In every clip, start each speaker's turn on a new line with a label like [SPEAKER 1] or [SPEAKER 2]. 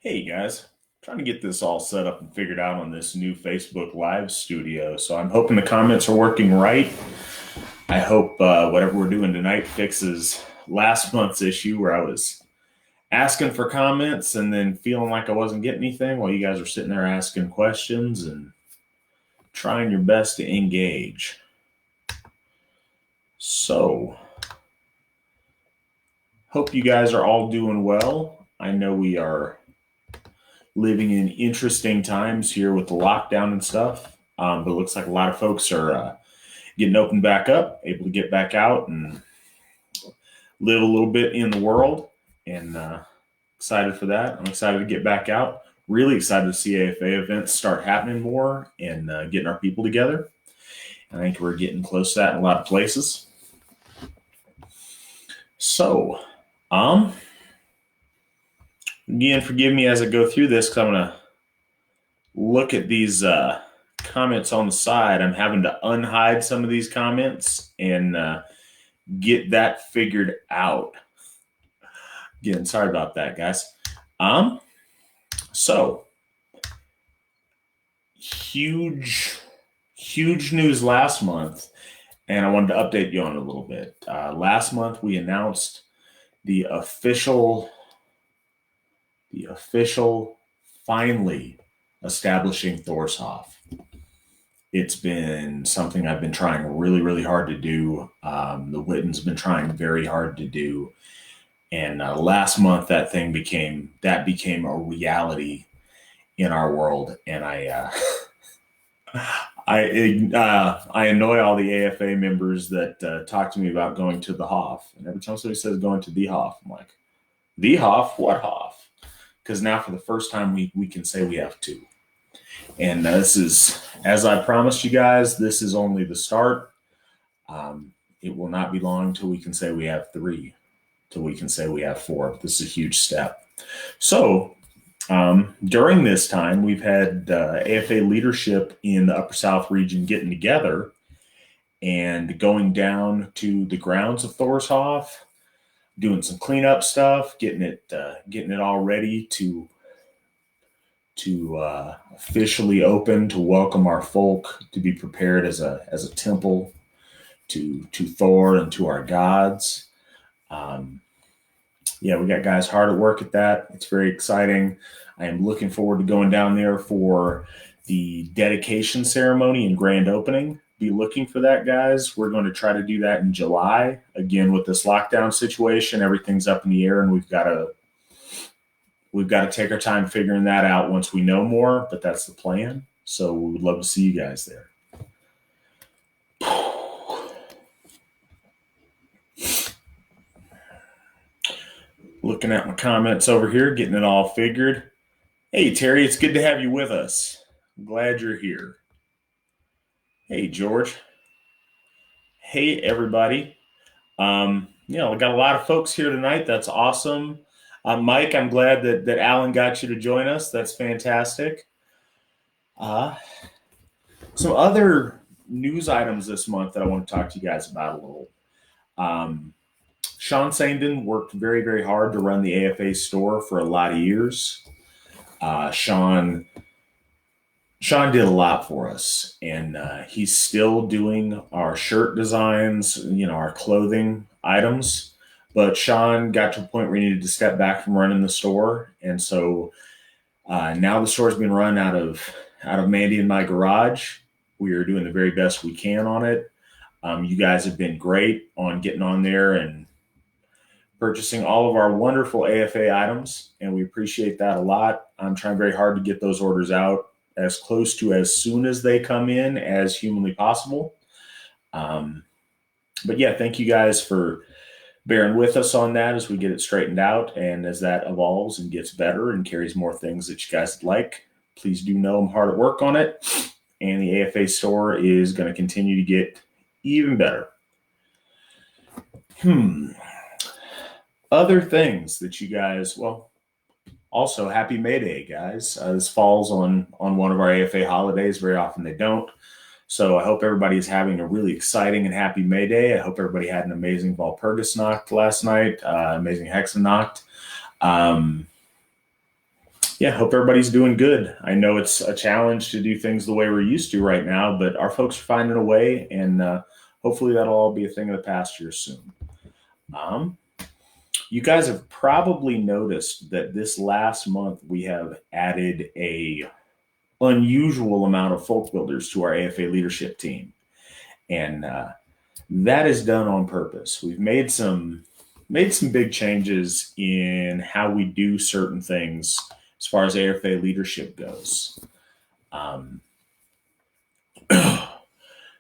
[SPEAKER 1] Hey guys, trying to get this all set up and figured out on this new Facebook Live studio. So I'm hoping the comments are working right. I hope whatever we're doing tonight fixes last month's issue where I was asking for comments and then feeling like I wasn't getting anything while you guys are sitting there asking questions and trying your best to engage. So, hope you guys are all doing well. I know we are living in interesting times here with the lockdown and stuff. But it looks like a lot of folks are getting opened back up, able to get back out and live a little bit in the world. And excited for that. I'm excited to get back out. Really excited to see AFA events start happening more and getting our people together. I think we're getting close to that in a lot of places. So, again, forgive me as I go through this because I'm going to look at these comments on the side. I'm having to unhide some of these comments and get that figured out. Again, sorry about that, guys. So huge news last month, and I wanted to update you on it a little bit. Last month we announced the official finally establishing Thorshof. It's been something I've been trying really, really hard to do. The Witten's been trying very hard to do. And last month, that became a reality in our world. And I annoy all the AFA members that talk to me about going to the Hof. And every time somebody says going to the Hof, I'm like, the Hof? What Hof? Because now for the first time, we can say we have two. And this is, as I promised you guys, this is only the start. It will not be long till we can say we have three, till we can say we have four. This is a huge step. So during this time, we've had AFA leadership in the Upper South region getting together and going down to the grounds of Thorshof, doing some cleanup stuff, getting it all ready to officially open to welcome our folk to be prepared as a temple to Thor and to our gods. Yeah, we got guys hard at work at that. It's very exciting. I am looking forward to going down there for the dedication ceremony and grand opening. Be looking for that, guys. We're going to try to do that in July. Again, with this lockdown situation, everything's up in the air, and we've got to take our time figuring that out once we know more, but that's the plan. So we would love to see you guys there. Looking at my comments over here, getting it all figured. Hey, Terry, it's good to have you with us. I'm glad you're here. Hey, George. Hey, everybody. We got a lot of folks here tonight. That's awesome. Mike, I'm glad that Alan got you to join us. That's fantastic. Some other news items this month that I want to talk to you guys about a little. Sean Sandin worked very, very hard to run the AFA store for a lot of years. Sean did a lot for us, and he's still doing our shirt designs, our clothing items. But Sean got to a point where he needed to step back from running the store, and so now the store's been run out of Mandy and my garage. We are doing the very best we can on it. You guys have been great on getting on there and purchasing all of our wonderful AFA items, and we appreciate that a lot. I'm trying very hard to get those orders out as close to as soon as they come in as humanly possible. But yeah, thank you guys for bearing with us on that as we get it straightened out, and as that evolves and gets better and carries more things that you guys like. Please do know I'm hard at work on it, and the AFA store is going to continue to get even better. Other things that you guys, also happy May Day, guys. This falls on one of our AFA holidays. Very often they don't. So I hope everybody is having a really exciting and happy May Day. I hope everybody had an amazing Walpurgisnacht last night, amazing Hexennacht. Yeah, hope everybody's doing good. I know it's a challenge to do things the way we're used to right now, but our folks are finding a way, and hopefully that'll all be a thing of the past here soon. Um, you guys have probably noticed that this last month we have added a unusual amount of folk builders to our AFA leadership team, and that is done on purpose. We've made some big changes in how we do certain things as far as AFA leadership goes. Um,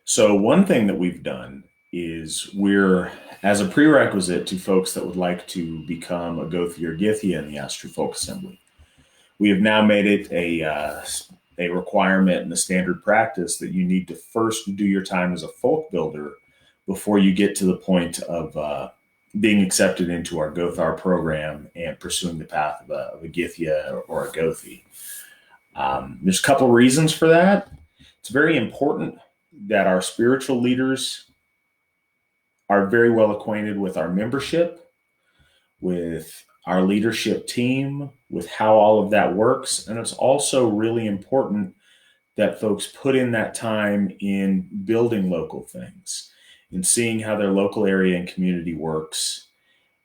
[SPEAKER 1] so one thing that we've done is we're, as a prerequisite to folks that would like to become a Gothi or Githia in the Astro Folk Assembly, we have now made it a requirement and a standard practice that you need to first do your time as a folk builder before you get to the point of being accepted into our Gothar program and pursuing the path of a Githia or a Gothi. There's a couple reasons for that. It's very important that our spiritual leaders are very well acquainted with our membership, with our leadership team, with how all of that works. And it's also really important that folks put in that time in building local things, in seeing how their local area and community works,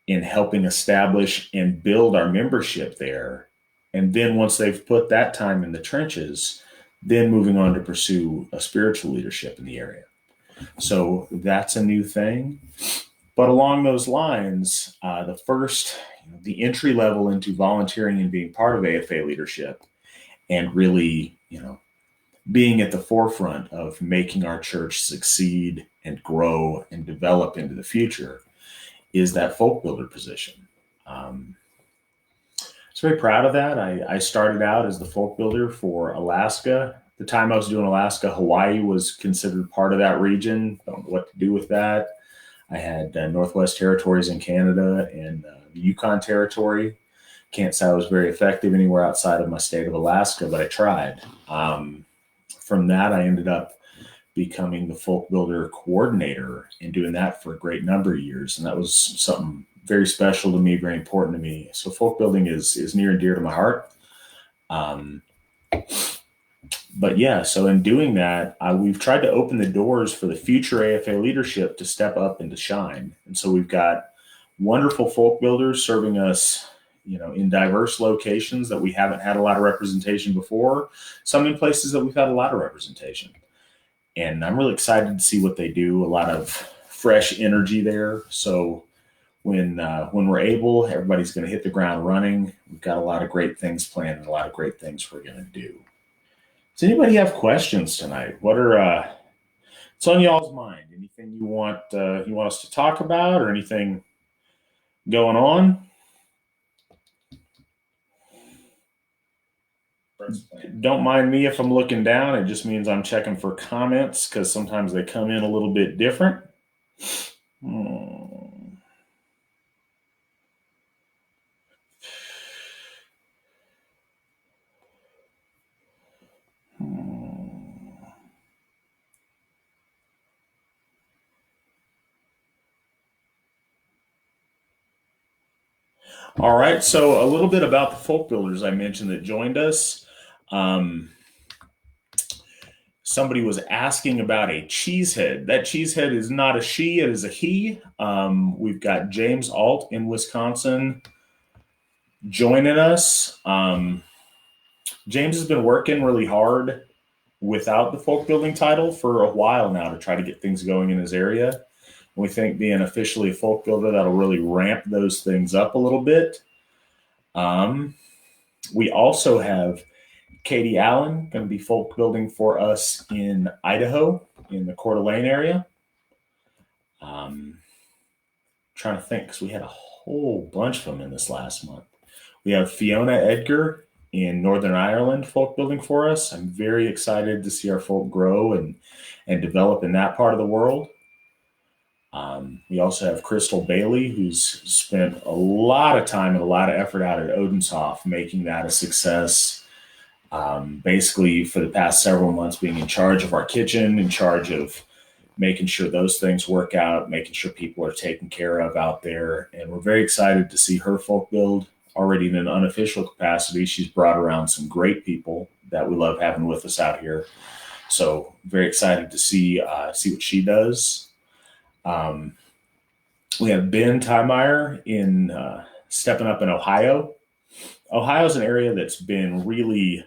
[SPEAKER 1] in helping establish and build our membership there. And then once they've put that time in the trenches, then moving on to pursue a spiritual leadership in the area. So that's a new thing. But along those lines, the entry level into volunteering and being part of AFA leadership and really, being at the forefront of making our church succeed and grow and develop into the future is that folk builder position. I was very proud of that. I started out as the folk builder for Alaska. The time I was doing Alaska, Hawaii was considered part of that region. Don't know what to do with that. I had Northwest Territories in Canada and the Yukon Territory. Can't say I was very effective anywhere outside of my state of Alaska, but I tried. From that, I ended up becoming the folk builder coordinator and doing that for a great number of years. And that was something very special to me, very important to me. So folk building is near and dear to my heart. But yeah, so in doing that, we've tried to open the doors for the future AFA leadership to step up and to shine. And so we've got wonderful folk builders serving us, in diverse locations that we haven't had a lot of representation before, some in places that we've had a lot of representation. And I'm really excited to see what they do. A lot of fresh energy there. So when we're able, everybody's going to hit the ground running. We've got a lot of great things planned and a lot of great things we're going to do. Does anybody have questions tonight? What's on y'all's mind? Anything you want us to talk about, or anything going on? Don't mind me if I'm looking down. It just means I'm checking for comments because sometimes they come in a little bit different. All right, so a little bit about the folk builders I mentioned that joined us. Somebody was asking about a cheesehead. That cheesehead is not a she, it is a he. We've got James Alt in Wisconsin joining us. James has been working really hard without the folk building title for a while now to try to get things going in his area. We think being officially a folk builder, that'll really ramp those things up a little bit. We also have Katie Allen going to be folk building for us in Idaho, in the Coeur d'Alene area. Trying to think, because we had a whole bunch of them in this last month. We have Fiona Edgar in Northern Ireland folk building for us. I'm very excited to see our folk grow and develop in that part of the world. We also have Crystal Bailey, who's spent a lot of time and a lot of effort out at Odenshoff, making that a success. Basically, for the past several months, being in charge of our kitchen, in charge of making sure those things work out, making sure people are taken care of out there. And we're very excited to see her folk build. already in an unofficial capacity, she's brought around some great people that we love having with us out here. So very excited to see what she does. We have Ben Tiemeyer in stepping up in Ohio. Ohio is an area that's been really,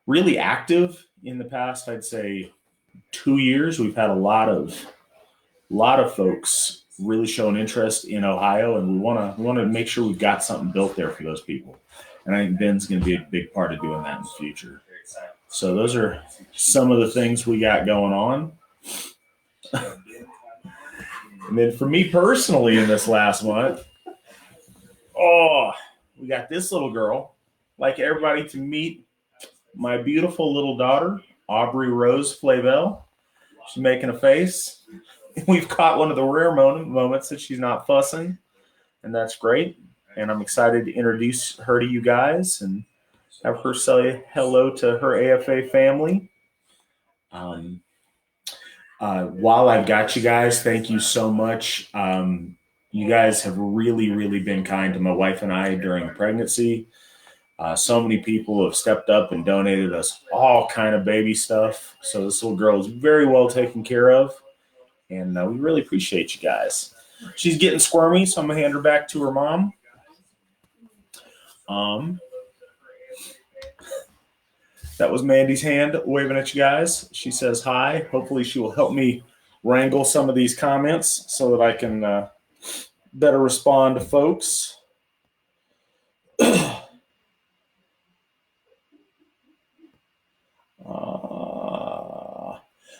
[SPEAKER 1] really active in the past, I'd say 2 years. We've had a lot of folks really showing interest in Ohio, and we want to make sure we've got something built there for those people. And I think Ben's going to be a big part of doing that in the future. So those are some of the things we got going on. And then for me personally in this last month, we got this little girl. Like everybody to meet my beautiful little daughter, Aubrey Rose Flavel. She's making a face. We've caught one of the rare moments that she's not fussing, and that's great. And I'm excited to introduce her to you guys and have her say hello to her AFA family. While I've got you guys, thank you so much. You guys have really, really been kind to my wife and I during pregnancy. So many people have stepped up and donated us all kind of baby stuff. So this little girl is very well taken care of. And we really appreciate you guys. She's getting squirmy, so I'm going to hand her back to her mom. That was Mandy's hand waving at you guys. She says hi. Hopefully she will help me wrangle some of these comments so that I can better respond to folks.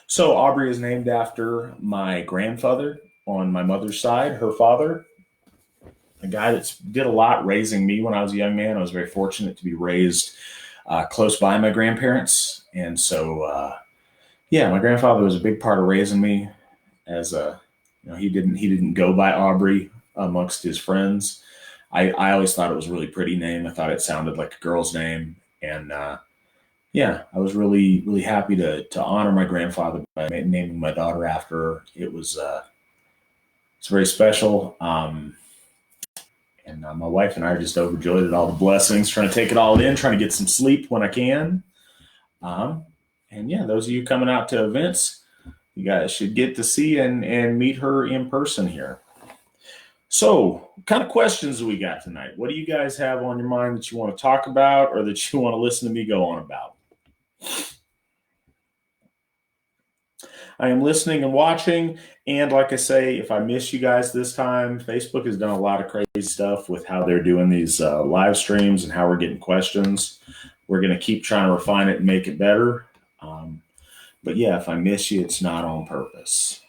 [SPEAKER 1] So Aubrey is named after my grandfather on my mother's side, her father, a guy that did a lot raising me when I was a young man. I was very fortunate to be raised close by my grandparents. And so, my grandfather was a big part of raising me as he didn't go by Aubrey amongst his friends. I always thought it was a really pretty name. I thought it sounded like a girl's name. And, I was really, really happy to honor my grandfather by naming my daughter after her. It's very special. And my wife and I are just overjoyed at all the blessings, trying to take it all in, trying to get some sleep when I can. Those of you coming out to events, you guys should get to see and meet her in person here. So, what kind of questions do we got tonight? What do you guys have on your mind that you want to talk about or that you want to listen to me go on about? I am listening and watching. And like I say, if I miss you guys this time, Facebook has done a lot of crazy stuff with how they're doing these live streams and how we're getting questions. We're going to keep trying to refine it and make it better. But if I miss you, it's not on purpose.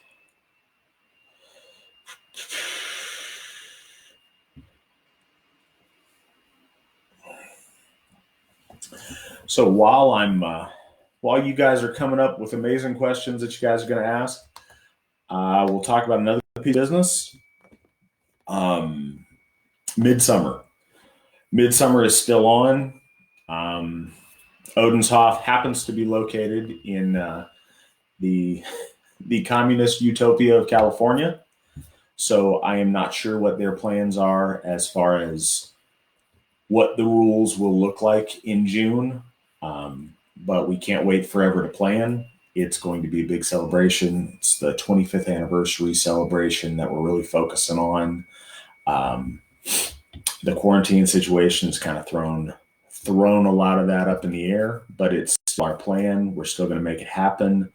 [SPEAKER 1] So while you guys are coming up with amazing questions that you guys are going to ask, we'll talk about another piece of business. Midsummer. Midsummer is still on. Odenshoff happens to be located in the communist utopia of California. So I am not sure what their plans are as far as what the rules will look like in June. But we can't wait forever to plan. It's going to be a big celebration. It's the 25th anniversary celebration that we're really focusing on. The quarantine situation has kind of thrown a lot of that up in the air, but it's our plan. We're still going to make it happen.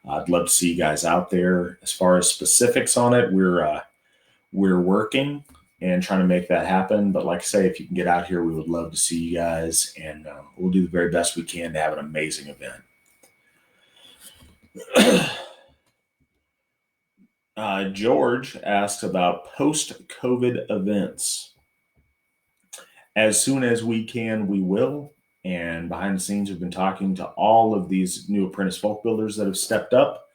[SPEAKER 1] I'd love to see you guys out there. As far as specifics on it, we're working and trying to make that happen. But like I say, if you can get out here, we would love to see you guys, and we'll do the very best we can to have an amazing event. George asked about post-COVID events. As soon as we can, we will. And behind the scenes, we've been talking to all of these new apprentice folk builders that have stepped up.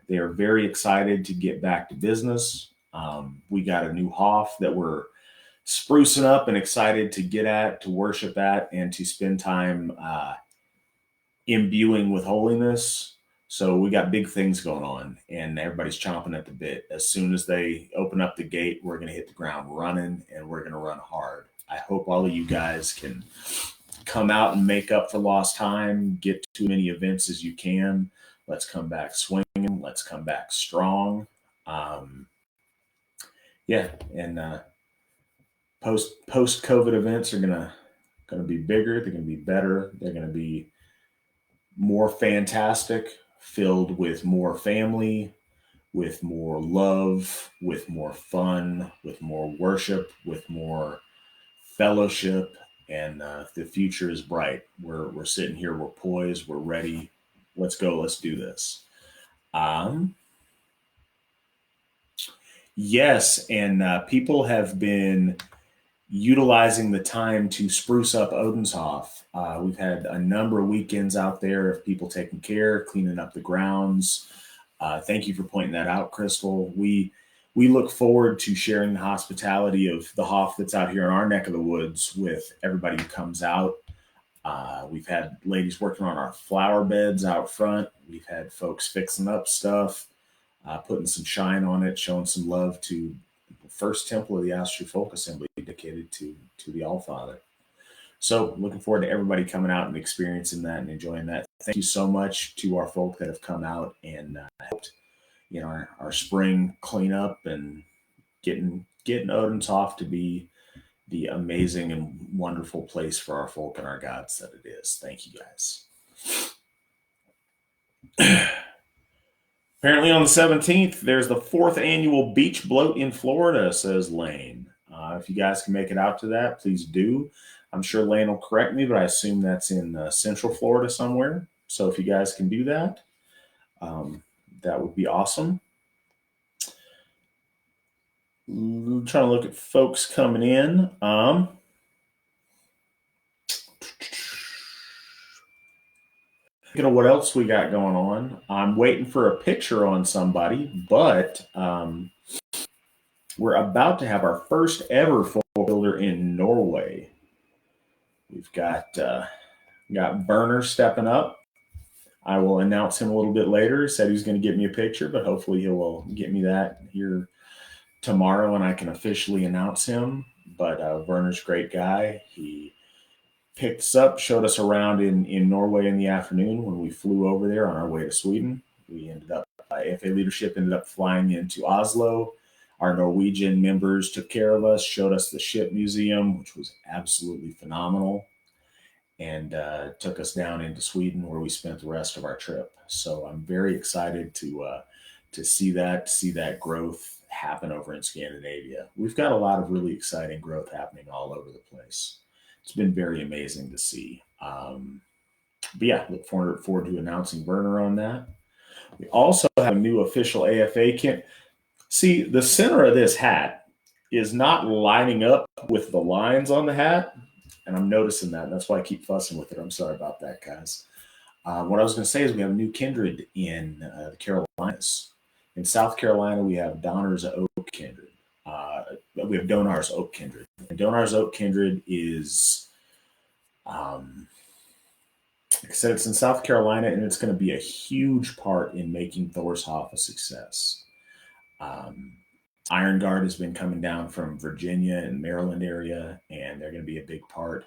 [SPEAKER 1] They are very excited to get back to business. We got a new Hoff that we're sprucing up and excited to get at, to worship at, and to spend time imbuing with holiness. So we got big things going on, and everybody's chomping at the bit. As soon as they open up the gate, we're going to hit the ground running, and we're going to run hard. I hope all of you guys can come out and make up for lost time, get to as many events as you can. Let's come back swinging. Let's come back strong. Um, yeah, and post COVID events are gonna be bigger. They're gonna be better. They're gonna be more fantastic, filled with more family, with more love, with more fun, with more worship, with more fellowship, and the future is bright. We're sitting here, we're poised, we're ready. Let's go. Let's do this. Um, yes, and people have been utilizing the time to spruce up Odenshoff. We've had a number of weekends out there of people taking care, cleaning up the grounds. Thank you for pointing that out, Crystal. We look forward to sharing the hospitality of the Hoff that's out here in our neck of the woods with everybody who comes out. We've had ladies working on our flower beds out front. We've had folks fixing up stuff, putting some shine on it, showing some love to the first temple of the Astor Folk Assembly dedicated to the All Father. So looking forward to everybody coming out and experiencing that and enjoying that. Thank you so much to our folk that have come out and helped, our spring cleanup and getting Odenshoff to be the amazing and wonderful place for our folk and our gods that it is. Thank you guys. Apparently on the 17th, there's the 4th annual Beach Bloat in Florida, says Lane. If you guys can make it out to that, please do. I'm sure Lane will correct me, but I assume that's in Central Florida somewhere. So if you guys can do that, that would be awesome. I'm trying to look at folks coming in. What else we got going on. I'm waiting for a picture on somebody, but we're about to have our first ever folk builder in Norway. We've got Berner stepping up. I will announce him a little bit later. He said he's going to get me a picture, but hopefully he will get me that here tomorrow and I can officially announce him. But Werner's a great guy. He picked us up, showed us around in Norway in the afternoon when we flew over there on our way to Sweden. We ended up, AFA leadership ended up flying into Oslo. Our Norwegian members took care of us, showed us the ship museum, which was absolutely phenomenal, and took us down into Sweden where we spent the rest of our trip. So I'm very excited to see that growth happen over in Scandinavia. We've got a lot of really exciting growth happening all over the place. It's been very amazing to see. But yeah, look forward to announcing Werner on that. We also have a new official AFA kit. See, the center of this hat is not lining up with the lines on the hat, and I'm noticing that. That's why I keep fussing with it. I'm sorry about that, guys. What I was going to say is we have a new kindred in the Carolinas. In South Carolina, we have Donner's Oak Kindred. We have Donar's Oak Kindred. And Donar's Oak Kindred is, like I said, it's in South Carolina, and it's going to be a huge part in making Thorshoff a success. Iron Guard has been coming down from Virginia and Maryland area, and they're going to be a big part.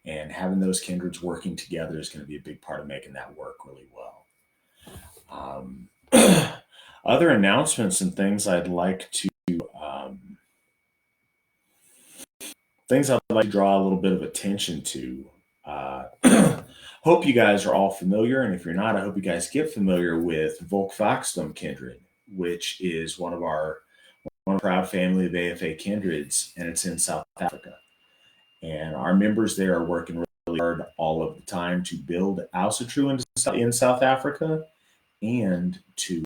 [SPEAKER 1] And having those kindreds working together is going to be a big part of making that work really well. Other announcements and things I'd like to draw a little bit of attention to. Hope you guys are all familiar, and if you're not, I hope you guys get familiar with Volkvaksdom Kindred, which is one of our proud family of AFA kindreds, and it's in South Africa. And our members there are working really hard all of the time to build Aussetru in South Africa and to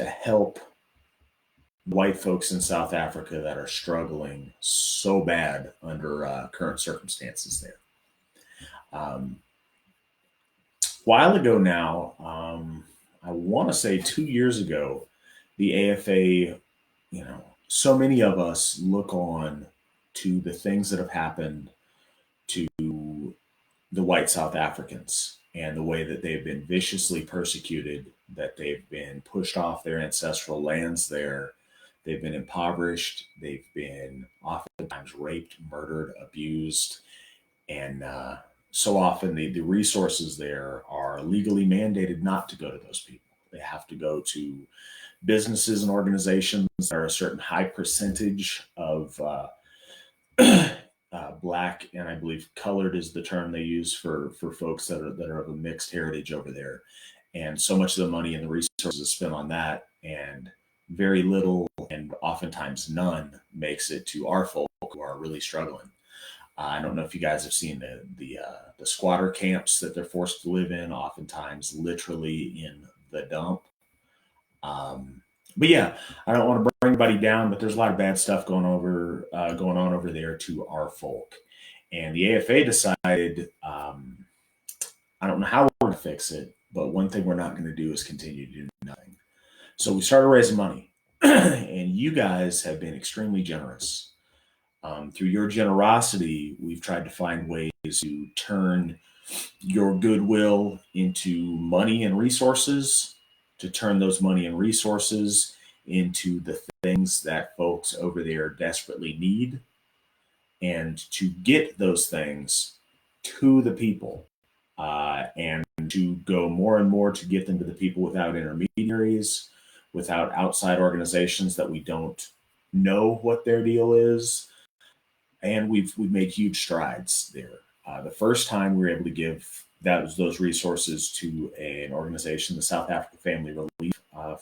[SPEAKER 1] help white folks in South Africa that are struggling so bad under current circumstances there. While ago now, I want to say 2 years ago, the AFA, so many of us look on to the things that have happened to the white South Africans and the way that they've been viciously persecuted, that they've been pushed off their ancestral lands there, They've been impoverished. They've been oftentimes raped, murdered, abused. And so often the resources there are legally mandated not to go to those people. They have to go to businesses and organizations that are a certain high percentage of black, and I believe colored is the term they use for folks that are of a mixed heritage over there. And so much of the money and the resources is spent on that, and very little and oftentimes none makes it to our folk who are really struggling. I don't know if you guys have seen the squatter camps that they're forced to live in, oftentimes literally in the dump. But yeah, I don't want to bring anybody down, but there's a lot of bad stuff going on over there to our folk. And the AFA decided, I don't know how we're going to fix it, but one thing we're not going to do is continue to do nothing. So we started raising money, and you guys have been extremely generous. Through your generosity, we've tried to find ways to turn your goodwill into money and resources, to turn those money and resources into the things that folks over there desperately need, and to get those things to the people, and to go more and more to get them to the people without intermediaries, without outside organizations that we don't know what their deal is. And we've made huge strides there. The first time we were able to give those resources to an organization, the South Africa Family Relief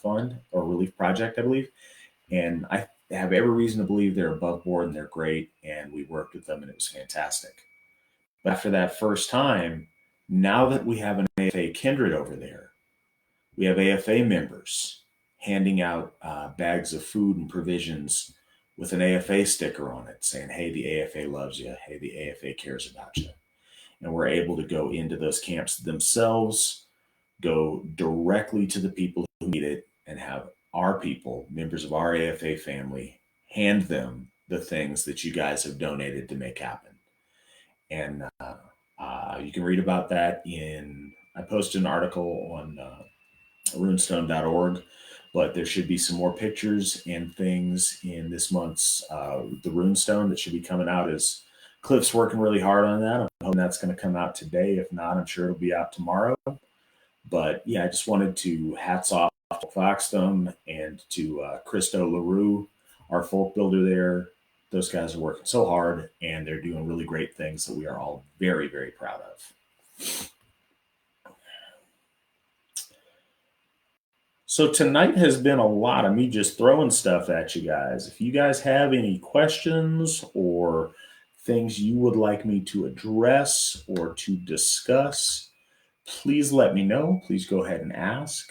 [SPEAKER 1] Fund, or Relief Project, I believe. And I have every reason to believe they're above board and they're great. And we worked with them and it was fantastic. But after that first time, now that we have an AFA kindred over there, we have AFA members handing out bags of food and provisions with an AFA sticker on it saying, hey, the AFA loves you. Hey, the AFA cares about you. And we're able to go into those camps themselves, go directly to the people who need it, and have our people, members of our AFA family, hand them the things that you guys have donated to make happen. And you can read about that I posted an article on runestone.org, but there should be some more pictures and things in this month's the Runestone that should be coming out. As Cliff's working really hard on that. I'm hoping that's going to come out today. If not, I'm sure it'll be out tomorrow. But yeah, I just wanted to hats off to Foxdom and to Christo LaRue, our folk builder there. Those guys are working so hard and they're doing really great things that we are all very, very proud of. So tonight has been a lot of me just throwing stuff at you guys. If you guys have any questions or things you would like me to address or to discuss, please let me know. Please go ahead and ask.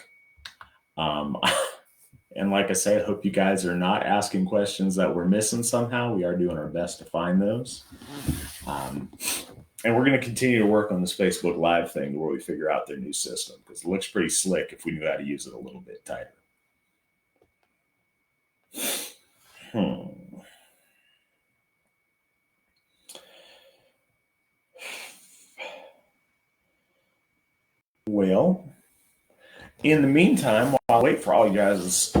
[SPEAKER 1] And like I say, I hope you guys are not asking questions that we're missing somehow. We are doing our best to find those. And we're going to continue to work on this Facebook Live thing where we figure out their new system, because it looks pretty slick if we knew how to use it a little bit tighter. Well, in the meantime, while I wait for all you guys'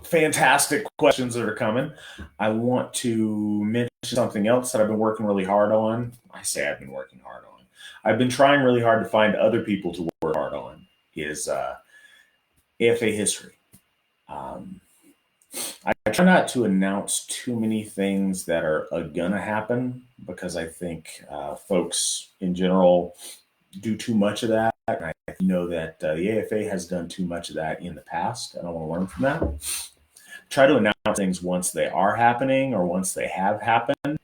[SPEAKER 1] fantastic questions that are coming, I want to mention something else that I've been working really hard on. I say I've been working hard on. I've been trying really hard to find other people to work hard on, is AFA history. I try not to announce too many things that are gonna happen, because I think folks in general do too much of that. And I know that the AFA has done too much of that in the past, and I want to learn from that. Try to announce things once they are happening or once they have happened.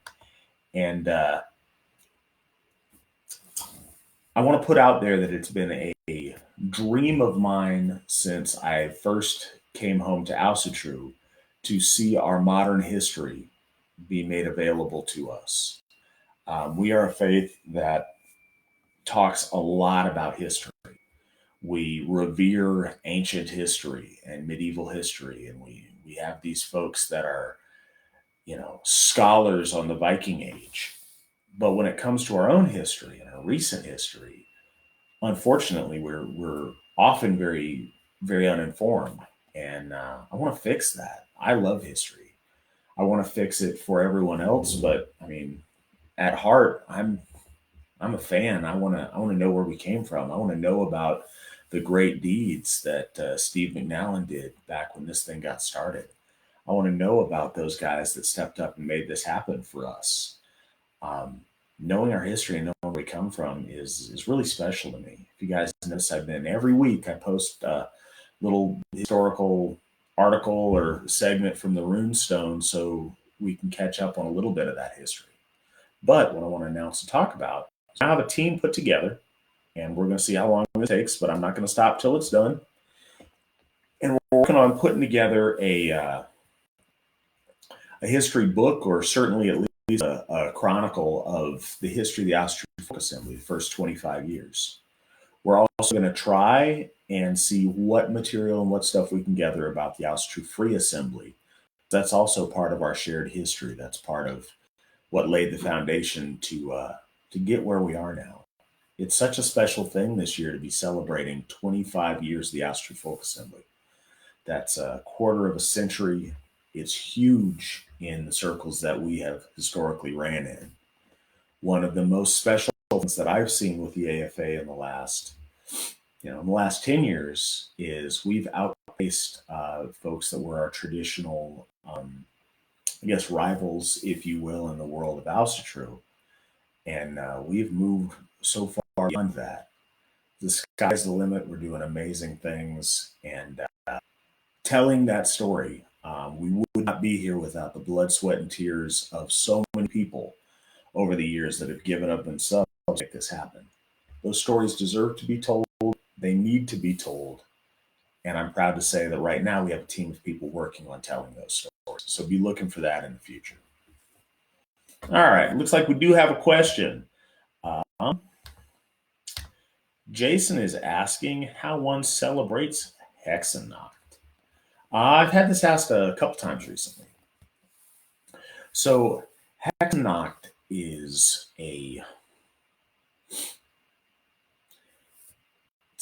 [SPEAKER 1] And I want to put out there that it's been a dream of mine since I first came home to Aussetru to see our modern history be made available to us. We are a faith that talks a lot about history. We revere ancient history and medieval history, and we have these folks that are, scholars on the Viking Age. But when it comes to our own history and our recent history, unfortunately, we're often very, very uninformed. And I want to fix that. I love history. I want to fix it for everyone else, but I mean, at heart, I'm a fan. I want to know where we came from. I want to know about the great deeds that Steve McNallen did back when this thing got started. I want to know about those guys that stepped up and made this happen for us. Um, Knowing our history and knowing where we come from is really special to me. If you guys notice, I've been every week I post a little historical article or segment from the Runestone so we can catch up on a little bit of that history. But what I want to announce and talk about is I have a team put together, and we're going to see how long it takes. But I'm not going to stop till it's done. And we're working on putting together a history book, or certainly at least a chronicle of the history of the Austrian Folk Assembly, the first 25 years. We're also going to try and see what material and what stuff we can gather about the Austrian Free Assembly. That's also part of our shared history. That's part of what laid the foundation to get where we are now. It's such a special thing this year to be celebrating 25 years of the Austrian Folk Assembly. That's a quarter of a century. It's huge in the circles that we have historically ran in. One of the most special things that I've seen with the AFA in the last 10 years is we've outpaced folks that were our traditional, I guess, rivals, if you will, in the world of Austatru. And we've moved so far beyond that. The sky's the limit. We're doing amazing things. And telling that story, we would not be here without the blood, sweat, and tears of so many people over the years that have given up themselves to make this happen. Those stories deserve to be told. They need to be told. And I'm proud to say that right now we have a team of people working on telling those stories. So be looking for that in the future. All right. Looks like we do have a question. Jason is asking how one celebrates Hexennacht. I've had this asked a couple times recently. So Hexennacht is it's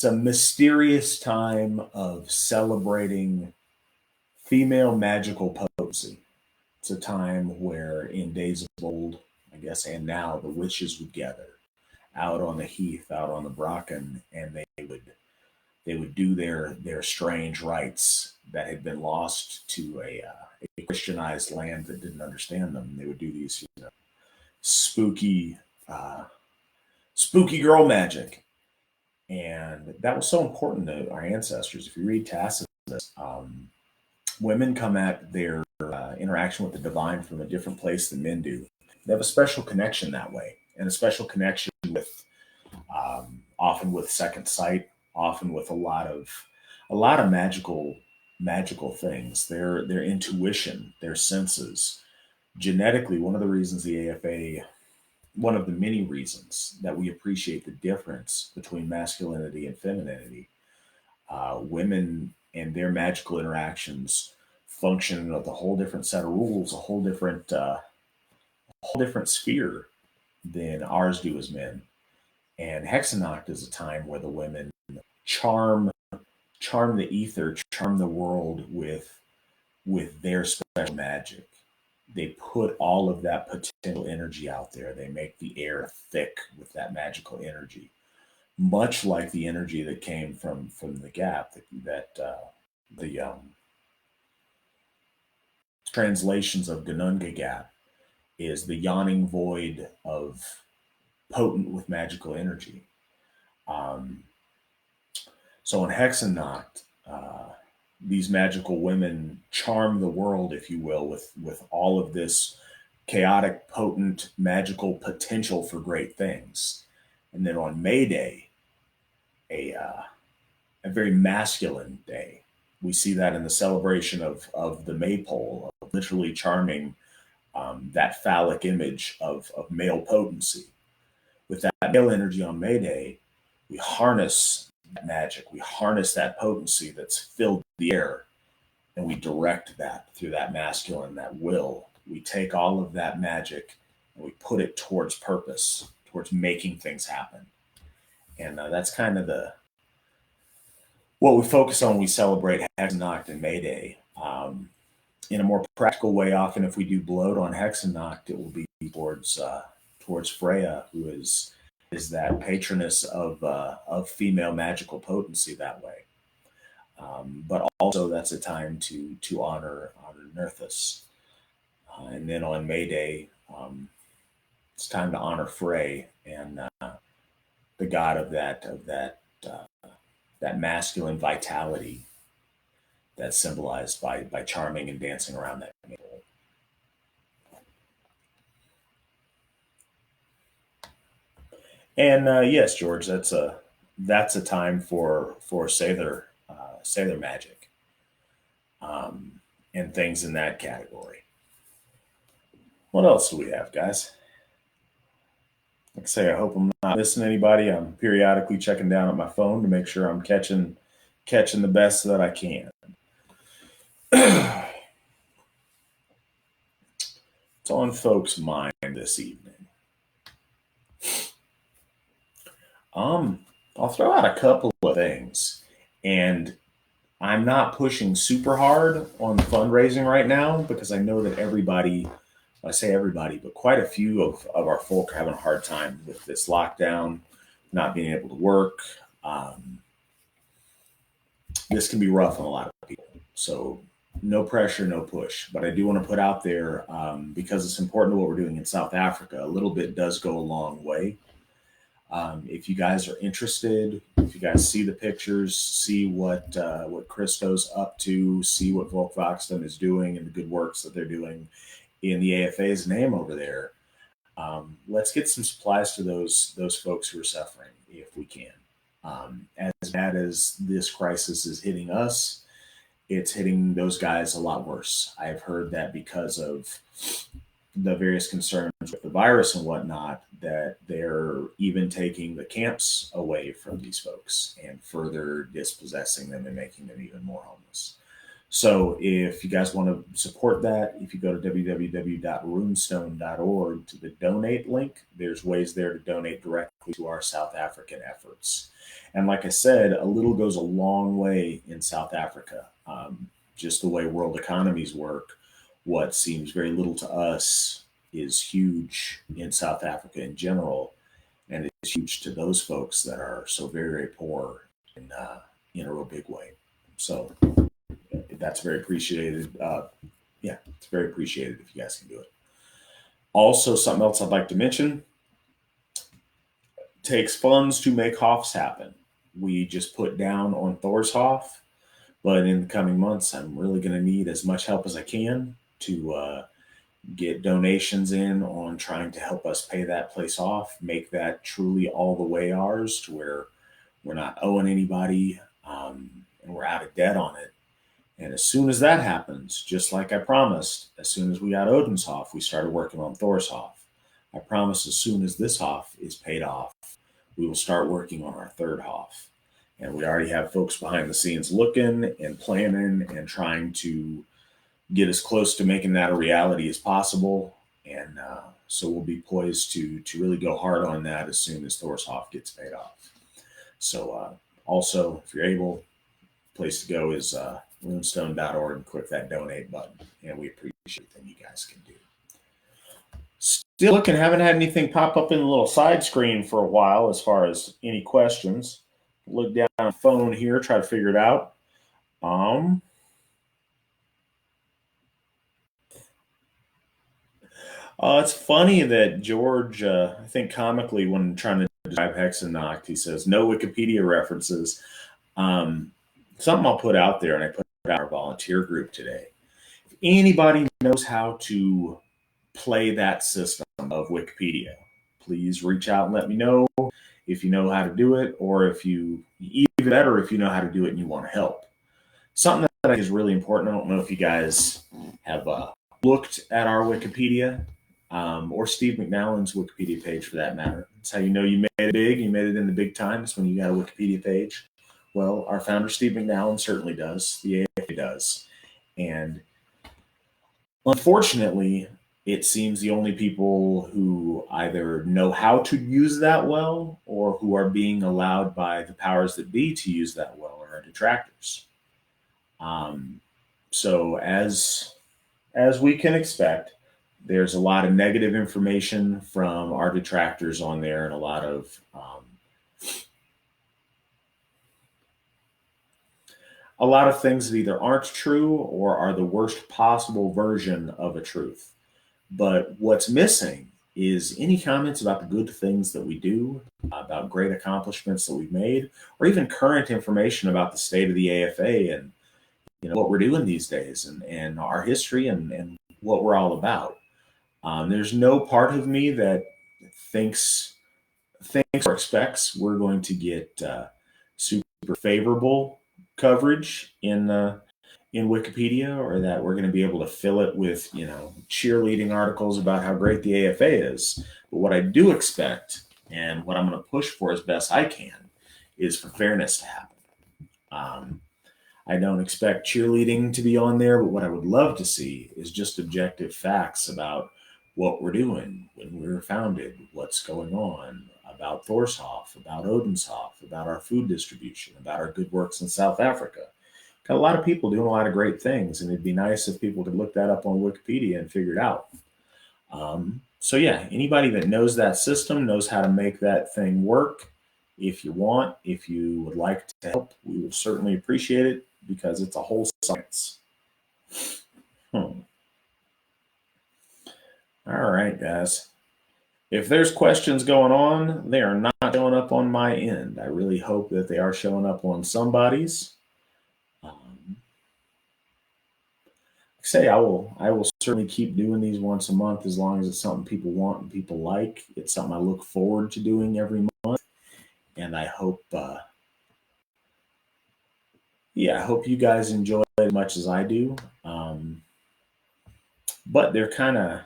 [SPEAKER 1] a mysterious time of celebrating female magical potency. It's a time where in days of old, I guess, and now the witches would gather out on the heath, out on the bracken, and they would do their strange rites that had been lost to a Christianized land that didn't understand them. They would do these spooky spooky girl magic, and that was so important to our ancestors. If you read Tacitus, women come at their interaction with the divine from a different place than men do. They have a special connection that way, and a special connection with often with second sight, often with a lot of magical things. Their intuition, their senses. Genetically, one of the reasons the AFA, one of the many reasons that we appreciate the difference between masculinity and femininity, women and their magical interactions function with a whole different set of rules, a whole different sphere than ours do as men. And Hexennacht is a time where the women charm charm the ether, charm the world with their special magic. They put all of that potential energy out there. They make the air thick with that magical energy, much like the energy that came from the gap. The translations of Gununga Gap is the yawning void of potent with magical energy. Um, so in Hexennacht, these magical women charm the world, if you will, with all of this chaotic, potent, magical potential for great things. And then on May Day, a very masculine day, we see that in the celebration of the maypole, of literally charming that phallic image of male potency. With that male energy on May Day, we harness that magic, we harness that potency that's filled the air, and we direct that through that masculine, that will. We take all of that magic and we put it towards purpose, towards making things happen. And that's kind of what we focus on, we celebrate Hexennacht and May Day. In a more practical way, often if we do bloat on Hexennacht, it will be towards Freya, who is that patroness of female magical potency that way. But also that's a time to honor Nerthus. And then on May Day, it's time to honor Frey and the god of that masculine vitality that's symbolized by charming and dancing around that maple. And yes, George, that's a time for sailor magic, and things in that category. What else do we have, guys? Like I say, I hope I'm not missing anybody. I'm periodically checking down at my phone to make sure I'm catching the best that I can. It's on folks' mind this evening. Um, I'll throw out a couple of things, and I'm not pushing super hard on fundraising right now because I know that everybody, I say everybody, but quite a few of our folk are having a hard time with this lockdown, not being able to work. Um, this can be rough on a lot of people. So, no pressure, no push. But I do want to put out there, because it's important to what we're doing in South Africa, a little bit does go a long way. If you guys are interested, if you guys see the pictures, see what Christo's up to, see what Volkvoxdom is doing and the good works that they're doing in the AFA's name over there, let's get some supplies to those folks who are suffering if we can. As bad as this crisis is hitting us, it's hitting those guys a lot worse. I've heard that because of the various concerns with the virus and whatnot, that they're even taking the camps away from these folks and further dispossessing them and making them even more homeless. So if you guys want to support that, if you go to www.runestone.org to the donate link, there's ways there to donate directly to our South African efforts. And like I said, a little goes a long way in South Africa. Just the way world economies work, what seems very little to us is huge in South Africa in general, and it's huge to those folks that are so very, very poor in a real big way. So that's very appreciated. Yeah, it's very appreciated if you guys can do it. Also, something else I'd like to mention: takes funds to make Hoffs happen. We just put down on Thor's Hoff, but in the coming months, I'm really going to need as much help as I can to get donations in on trying to help us pay that place off, make that truly all the way ours to where we're not owing anybody, and we're out of debt on it. And as soon as that happens, just like I promised, as soon as we got Odin's Hoff, we started working on Thor's Hoff. I promise as soon as this Hoff is paid off, we will start working on our third Hoff. And we already have folks behind the scenes looking and planning and trying to get as close to making that a reality as possible. And so we'll be poised to really go hard on that as soon as Thor's Hoff gets paid off. So also, if you're able, place to go is runestone.org and click that donate button. And we appreciate anything you guys can do. Still looking, haven't had anything pop up in the little side screen for a while as far as any questions. Look down on the phone here, try to figure it out. It's funny that George, I think comically, when trying to describe Hexennacht, he says no Wikipedia references. Something I'll put out there, and I put it out our volunteer group today. If anybody knows how to play that system of Wikipedia, please reach out and let me know if you know how to do it, or if you, even better, if you know how to do it and you want to help. Something that I think is really important. I don't know if you guys have looked at our Wikipedia, or Steve McNallen's Wikipedia page for that matter. It's how you know you made it big. You made it in the big times when you got a Wikipedia page. Well, our founder, Steve McNallen, certainly does. The AFA does. And unfortunately, it seems the only people who either know how to use that well or who are being allowed by the powers that be to use that well are our detractors. So as we can expect, there's a lot of negative information from our detractors on there, and a lot of things that either aren't true or are the worst possible version of a truth. But what's missing is any comments about the good things that we do, about great accomplishments that we've made, or even current information about the state of the AFA and what we're doing these days, and our history, and what we're all about. There's no part of me that thinks or expects we're going to get super favorable coverage in Wikipedia, or that we're going to be able to fill it with cheerleading articles about how great the AFA is. But what I do expect, and what I'm going to push for as best I can, is for fairness to happen. I don't expect cheerleading to be on there, but what I would love to see is just objective facts about what we're doing, when we were founded, what's going on, about Thorshoff, about Odenshoff, about our food distribution, about our good works in South Africa. Got a lot of people doing a lot of great things, and it'd be nice if people could look that up on Wikipedia and figure it out. So yeah, anybody that knows that system, knows how to make that thing work, if you would like to help, we would certainly appreciate it, because it's a whole science. All right, guys. If there's questions going on, they are not showing up on my end. I really hope that they are showing up on somebody's. I will certainly keep doing these once a month, as long as it's something people want and people like. It's something I look forward to doing every month, and I hope I hope you guys enjoy it as much as I do. But they're kind of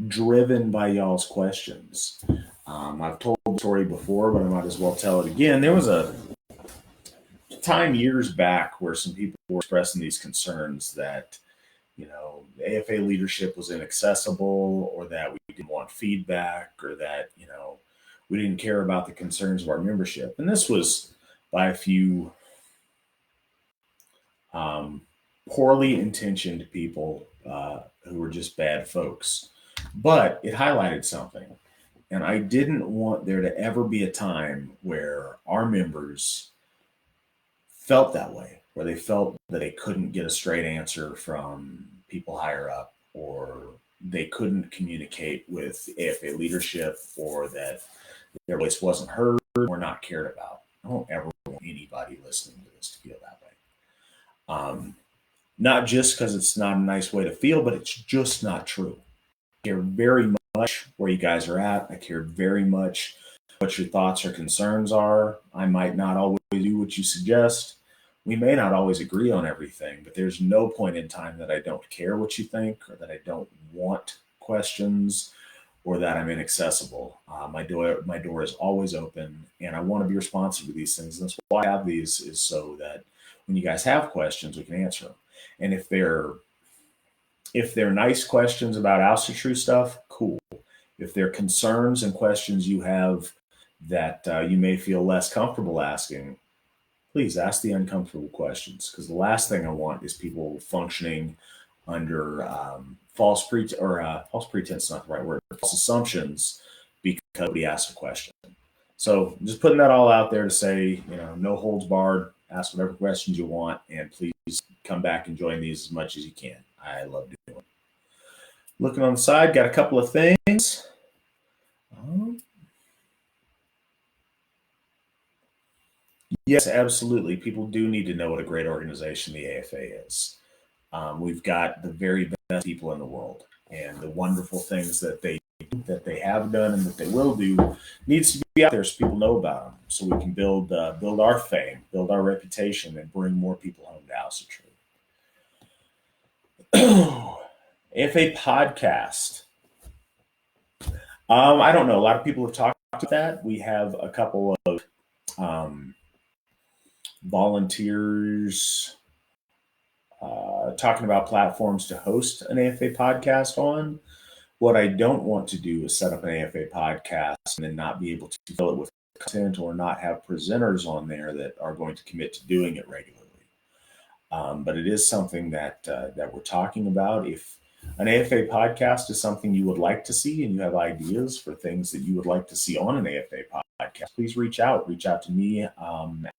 [SPEAKER 1] driven by y'all's questions. I've told the story before, but I might as well tell it again. There was a time years back where some people were expressing these concerns that the AFA leadership was inaccessible, or that we didn't want feedback, or that we didn't care about the concerns of our membership. And this was by a few poorly intentioned people who were just bad folks. But it highlighted something. And I didn't want there to ever be a time where our members felt that way, where they felt that they couldn't get a straight answer from people higher up, or they couldn't communicate with AFA leadership, or that their voice wasn't heard or not cared about. I don't ever want anybody listening to this to feel that way. Not just because it's not a nice way to feel, but it's just not true. I care very much where you guys are at. I care very much what your thoughts or concerns are. I might not always do what you suggest. We may not always agree on everything, but there's no point in time that I don't care what you think, or that I don't want questions, or that I'm inaccessible. My door is always open, and I want to be responsive to these things. And that's why I have these, is so that when you guys have questions, we can answer them. And if they're nice questions about Oustertrue stuff, cool. If they're concerns and questions you have that you may feel less comfortable asking, please ask the uncomfortable questions, because the last thing I want is people functioning under false pretense, is not the right word, false assumptions, because nobody asked a question. So just putting that all out there to say, no holds barred, ask whatever questions you want, and please come back and join these as much as you can. I love doing it. Looking on the side, got a couple of things. Yes, absolutely. People do need to know what a great organization the AFA is. We've got the very best people in the world, and the wonderful things that they have done and that they will do needs to be out there so people know about them, so we can build our fame, build our reputation, and bring more people home to Oustertrue. AFA podcast. I don't know. A lot of people have talked about that. We have a couple of volunteers talking about platforms to host an AFA podcast on. What I don't want to do is set up an AFA podcast and then not be able to fill it with content or not have presenters on there that are going to commit to doing it regularly. But it is something that we're talking about. If an AFA podcast is something you would like to see and you have ideas for things that you would like to see on an AFA podcast, please reach out. Reach out to me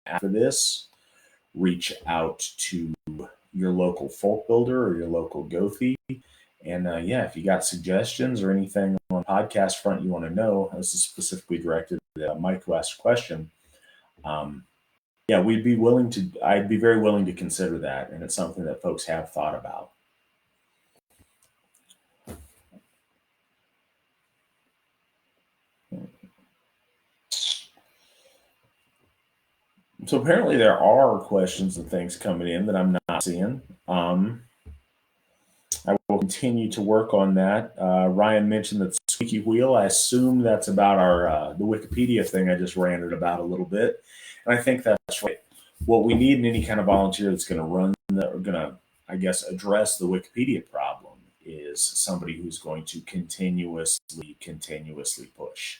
[SPEAKER 1] after this. Reach out to your local folk builder or your local Gothy. And yeah, if you got suggestions or anything on the podcast front you want to know, this is specifically directed to Mike who asked a question. Yeah, I'd be very willing to consider that. And it's something that folks have thought about. So apparently there are questions and things coming in that I'm not seeing. I will continue to work on that. Ryan mentioned that squeaky wheel. I assume that's about our the Wikipedia thing I just ranted about a little bit. And I think that's right. What we need in any kind of volunteer that's going to run, that are going to, I guess, address the Wikipedia problem is somebody who's going to continuously push.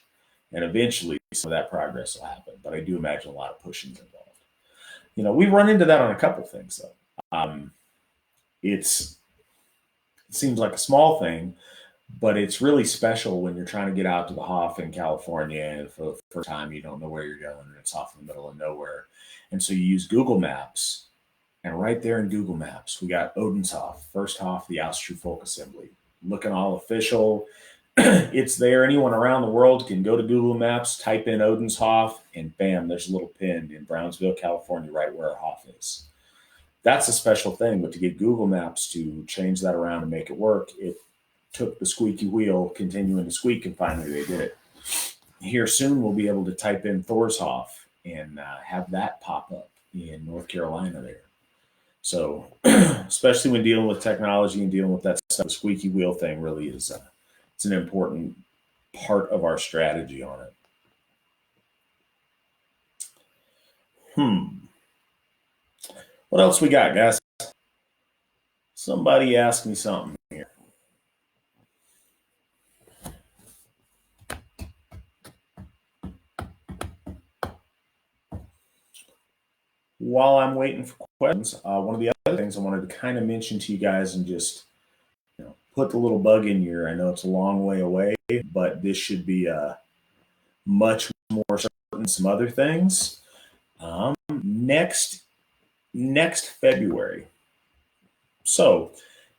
[SPEAKER 1] And eventually some of that progress will happen. But I do imagine a lot of pushing is involved. You know, we run into that on a couple things, though. It seems like a small thing, but it's really special when you're trying to get out to the Hoff in California, and for the first time you don't know where you're going, and it's off in the middle of nowhere. And so you use Google Maps, and right there in Google Maps, we got Odenshoff, first Hoff, the Austrian Folk Assembly, looking all official. It's there. Anyone around the world can go to Google Maps, type in Odenshoff, and bam, there's a little pin in Brownsville, California, right where our Hoff is. That's a special thing, but to get Google Maps to change that around and make it work, it took the squeaky wheel continuing to squeak, and finally they did it. Here soon, we'll be able to type in Thorshoff and have that pop up in North Carolina there. So, especially when dealing with technology and dealing with that stuff, the squeaky wheel thing really is it's an important part of our strategy on it. What else we got, guys? Somebody asked me something here. While I'm waiting for questions, one of the other things I wanted to kind of mention to you guys and just put the little bug in your, I know it's a long way away, but this should be much more certain than some other things. Next February. So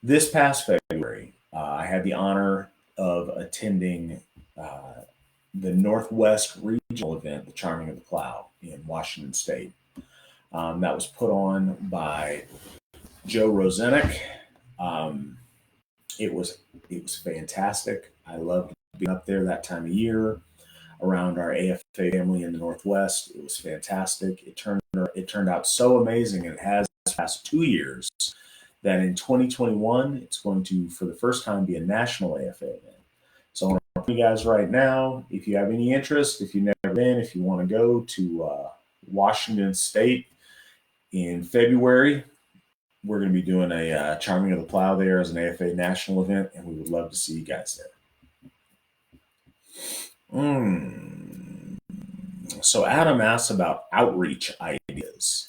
[SPEAKER 1] this past February, I had the honor of attending the Northwest Regional event, the Charming of the Plow in Washington State. That was put on by Joe Rosenek. It was fantastic. I loved being up there that time of year around our AFA family in the Northwest. It was fantastic. It turned out so amazing, and it has past 2 years that in 2021 it's going to, for the first time, be a national AFA event. So I want to tell you guys right now, if you have any interest, if you've never been, if you want to go to Washington State in February, we're going to be doing a Charming of the Plow there as an AFA national event, and we would love to see you guys there. So Adam asks about outreach ideas.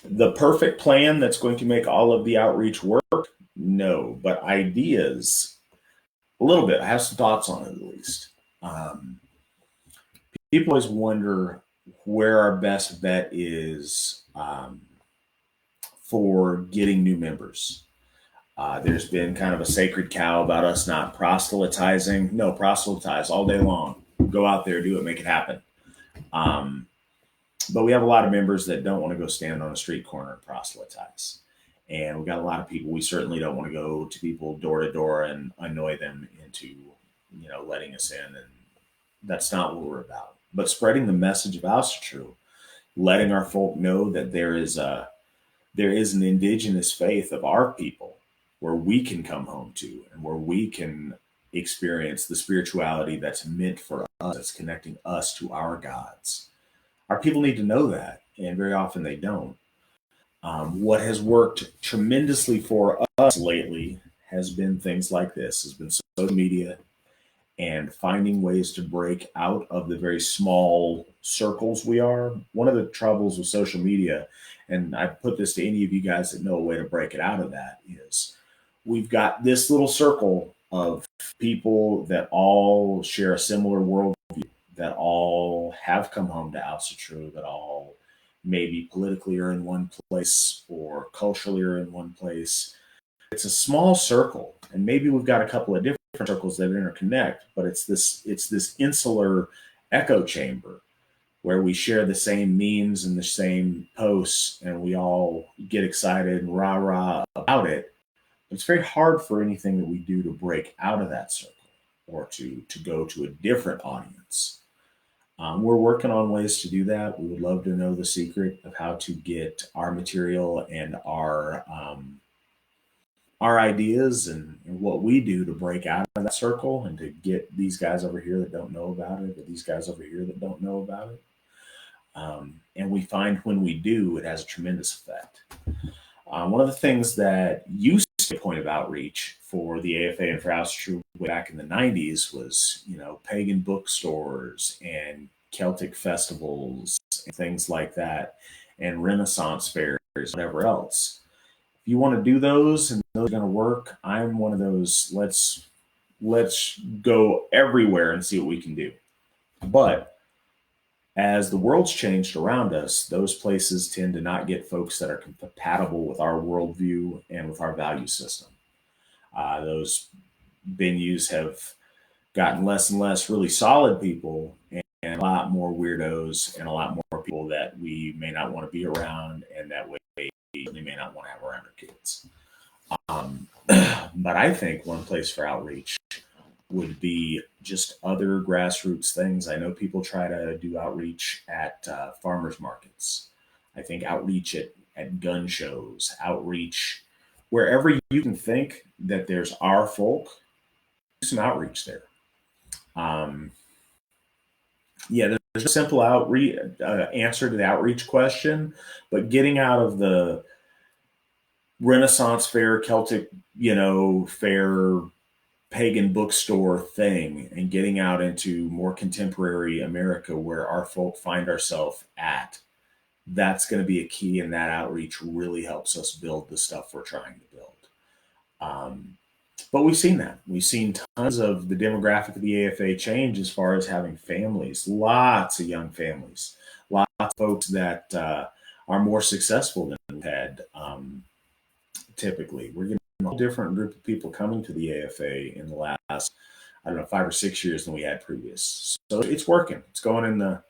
[SPEAKER 1] The perfect plan that's going to make all of the outreach work? No, but ideas, a little bit. I have some thoughts on it at least. People always wonder where our best bet is for getting new members. There's been kind of a sacred cow about us not proselytizing. No, proselytize all day long. Go out there, do it, make it happen. But we have a lot of members that don't want to go stand on a street corner and proselytize. And we've got a lot of people, we certainly don't want to go to people door to door and annoy them into, letting us in. And that's not what we're about. But spreading the message of Austertrue, letting our folk know that there is an indigenous faith of our people where we can come home to, and where we can experience the spirituality that's meant for us, that's connecting us to our gods. Our people need to know that, and very often they don't. What has worked tremendously for us lately has been things like this, has been social media and finding ways to break out of the very small circles we are. One of the troubles with social media, and I put this to any of you guys that know a way to break it out of that, is we've got this little circle of people that all share a similar worldview, that all have come home to Alcatraz, that all maybe politically are in one place or culturally are in one place. It's a small circle, and maybe we've got a couple of different circles that interconnect, but it's this insular echo chamber where we share the same memes and the same posts, and we all get excited and rah rah about it. It's very hard for anything that we do to break out of that circle or to go to a different audience. We're working on ways to do that. We would love to know the secret of how to get our material and our ideas and what we do to break out of that circle and to get these guys over here that don't know about it, or these guys over here that don't know about it. And we find when we do, it has a tremendous effect. One of the things that used to be a point of outreach for the AFA and for Alcatraz way back in the 90s was, pagan bookstores and Celtic festivals and things like that, and Renaissance fairs, whatever else. If you want to do those and those are going to work, I'm one of those. Let's go everywhere and see what we can do. But as the world's changed around us, those places tend to not get folks that are compatible with our worldview and with our value system. Those venues have gotten less and less really solid people and a lot more weirdos and a lot more people that we may not want to be around and that we may not want to have around our kids. But I think one place for outreach would be just other grassroots things. I know people try to do outreach at farmers markets. I think outreach at gun shows, outreach wherever you can think that there's our folk, do some outreach there. Um, yeah, there's a simple outreach answer to the outreach question, but getting out of the Renaissance fair, Celtic, fair, pagan bookstore thing and getting out into more contemporary America where our folk find ourselves at, that's going to be a key. And that outreach really helps us build the stuff we're trying to build. But we've seen that. We've seen tons of the demographic of the AFA change as far as having families, lots of young families, lots of folks that are more successful than we've had. Typically, we're getting a whole different group of people coming to the AFA in the last, I don't know, 5 or 6 years than we had previous. So it's working. It's going in the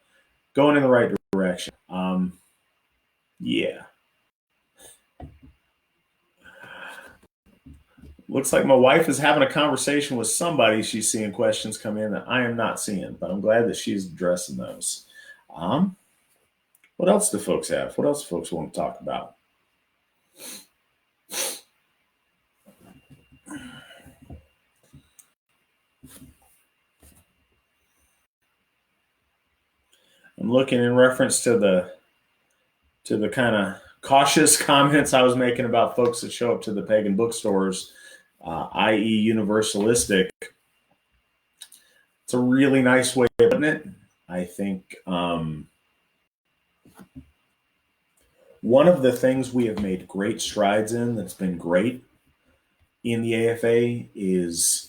[SPEAKER 1] right direction. Yeah. Looks like my wife is having a conversation with somebody. She's seeing questions come in that I am not seeing, but I'm glad that she's addressing those. Um, what else do folks have? What else do folks want to talk about? I'm looking in reference to the kind of cautious comments I was making about folks that show up to the pagan bookstores, i.e., universalistic. It's a really nice way of putting it. I think one of the things we have made great strides in that's been great in the AFA is,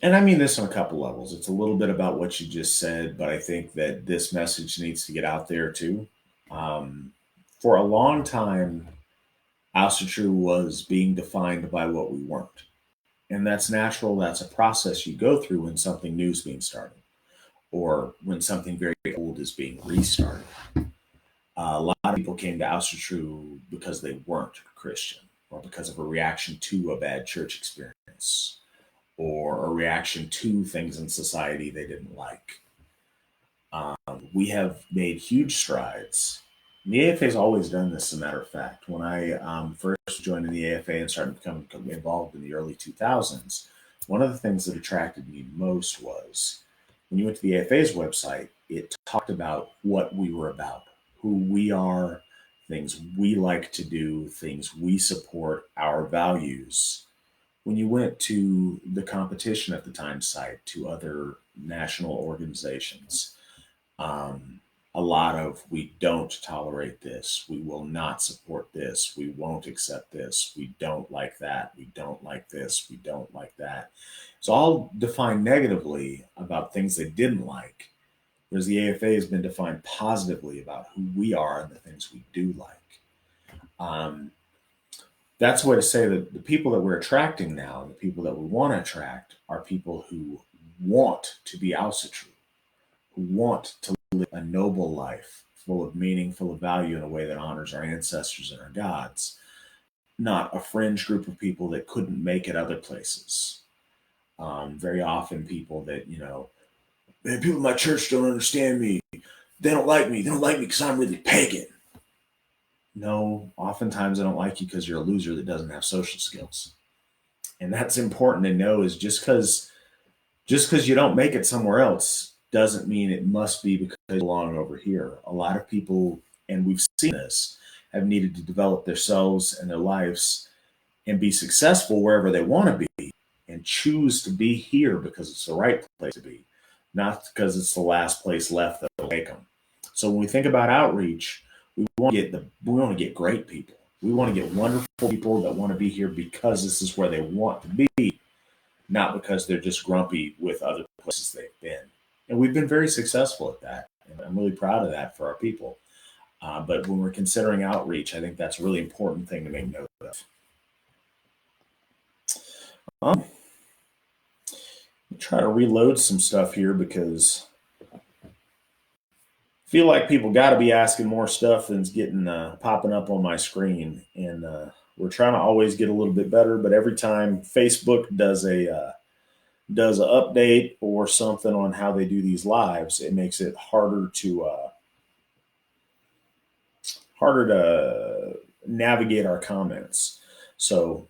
[SPEAKER 1] and I mean this on a couple levels, it's a little bit about what you just said, but I think that this message needs to get out there too. Um, for a long time, Alcatraz was being defined by what we weren't. And that's natural. That's a process you go through when something new is being started or when something very old is being restarted. A lot of people came to Alcatraz because they weren't Christian or because of a reaction to a bad church experience or a reaction to things in society they didn't like. We have made huge strides. And the AFA has always done this, as a matter of fact. When I first joined in the AFA and started becoming involved in the early 2000s, one of the things that attracted me most was when you went to the AFA's website, it talked about what we were about, who we are, things we like to do, things we support, our values. When you went to the competition at the time site, to other national organizations, um, a lot of we don't tolerate this, we will not support this, we won't accept this, we don't like that, we don't like this, we don't like that. It's all defined negatively about things they didn't like, whereas the AFA has been defined positively about who we are and the things we do like. Um, that's a way to say that the people that we're attracting now, the people that we want to attract, are people who want to be Ausatru, who want to live a noble life full of meaning, full of value in a way that honors our ancestors and our gods, not a fringe group of people that couldn't make it other places. Very often, people that, man, people in my church don't understand me. They don't like me. They don't like me because I'm really pagan. No, oftentimes they don't like you because you're a loser that doesn't have social skills. And that's important to know, is just because you don't make it somewhere else doesn't mean it must be because you belong over here. A lot of people, and we've seen this, have needed to develop themselves and their lives and be successful wherever they want to be, and choose to be here because it's the right place to be, not because it's the last place left that will take them. So when we think about outreach, we want to get great people. We want to get wonderful people that want to be here because this is where they want to be, not because they're just grumpy with other places they've been. And we've been very successful at that. And I'm really proud of that for our people. But when we're considering outreach, I think that's a really important thing to make note of. Um, try to reload some stuff here because I feel like people got to be asking more stuff than's getting popping up on my screen, and we're trying to always get a little bit better. But every time Facebook does an update or something on how they do these lives, it makes it harder to navigate our comments. So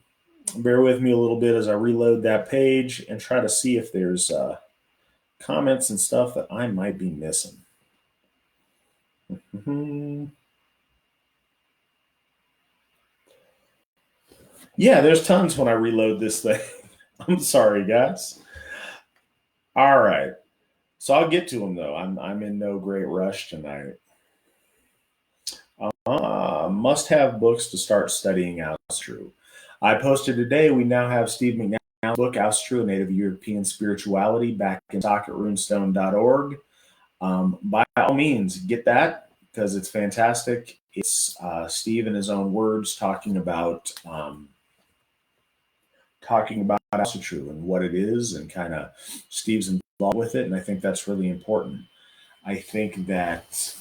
[SPEAKER 1] bear with me a little bit as I reload that page and try to see if there's comments and stuff that I might be missing. Yeah, there's tons when I reload this thing. I'm sorry, guys. All right. So I'll get to them though. I'm in no great rush tonight. Must have books to start studying Ausatru. I posted today. We now have Steve McNally's book, Ausatru, Native European Spirituality, back in socketrunestone.org. By all means, get that because it's fantastic. It's Steve in his own words talking about Ausatru and what it is, and kind of Steve's involved with it, and I think that's really important. I think that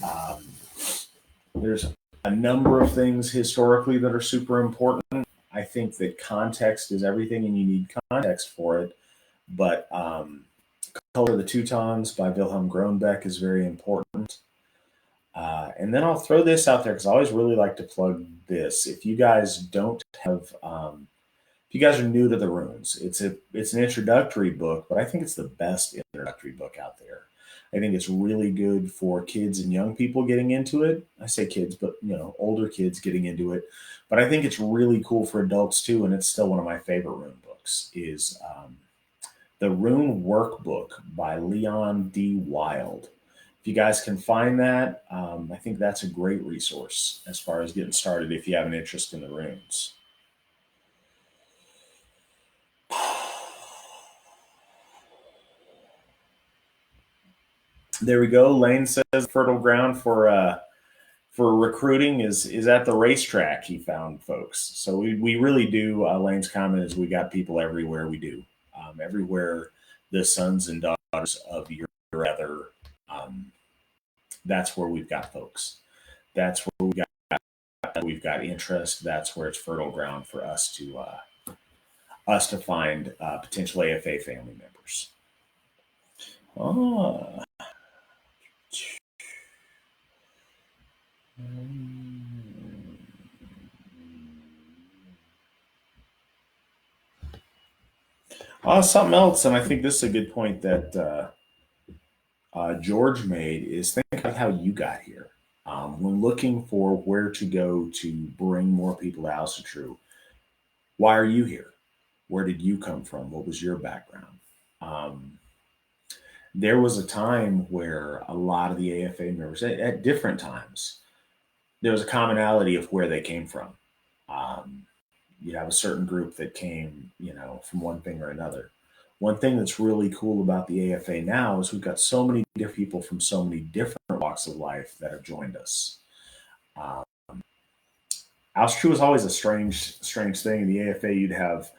[SPEAKER 1] there's a number of things historically that are super important. I think that context is everything, and you need context for it. But Color of the Teutons by Wilhelm Groenbeck is very important. And then I'll throw this out there because I always really like to plug this. If you guys don't have, if you guys are new to the runes, it's an introductory book, but I think it's the best introductory book out there. I think it's really good for kids and young people getting into it. I say kids, but older kids getting into it. But I think it's really cool for adults too, and it's still one of my favorite rune books. Is the Rune Workbook by Leon D. Wild. If you guys can find that, I think that's a great resource as far as getting started if you have an interest in the runes. There we go. Lane says fertile ground for recruiting is at the racetrack. He found folks, so we really do. Lane's comment is we got people everywhere. We do everywhere. The sons and daughters of your brother. That's where we've got folks. That's where we've got interest. That's where it's fertile ground for us to find potential AFA family members. Ah. Something else, and I think this is a good point that George made, is think about how you got here. When looking for where to go to bring more people to House of True, why are you here? Where did you come from? What was your background? Um, there was a time where a lot of the AFA members, at different times, there was a commonality of where they came from. Um, you have a certain group that came, from one thing or another. One thing that's really cool about the AFA now is we've got so many different people from so many different walks of life that have joined us. Um, House True was always a strange thing. In the AFA, you'd have